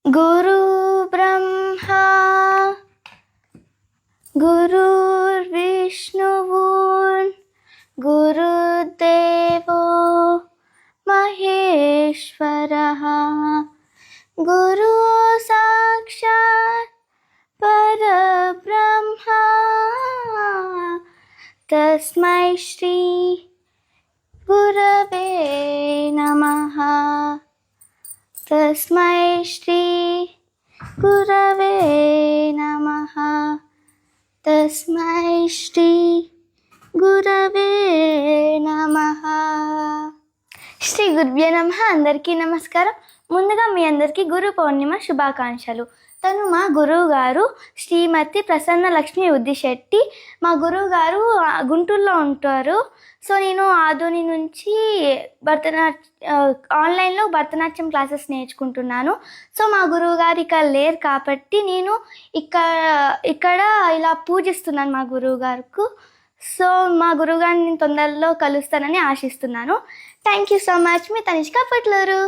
గురు బ్రహ్మ గురుర్విష్ణువు గురుదేవో మహేశ్వరః గురు సాక్షాత్ పరబ్రహ్మ తస్మై శ్రీ గురవే నమః తస్మై శ్రీ గురవే నమః తస్మై శ్రీ గురవే నమః. శ్రీ గురుభ్యో నమః. అందరికీ నమస్కారం. ముందుగా మీ అందరికీ గురు పౌర్ణిమ శుభాకాంక్షలు. తను మా గురువు గారు శ్రీమతి ప్రసన్న లక్ష్మి ఉద్దిశెట్టి. మా గురువు గారు గుంటూరులో ఉంటారు. సో నేను ఆదోని నుంచి ఆన్లైన్లో భరతనాట్యం క్లాసెస్ నేర్చుకుంటున్నాను. సో మా గురువు గారు ఇక్కడ లేరు కాబట్టి నేను ఇక్కడ ఇలా పూజిస్తున్నాను మా గురువు గారికి. సో మా గురువు గారిని తొందరలో కలుస్తానని ఆశిస్తున్నాను. Thank you so much. Me Tanishq Patluru.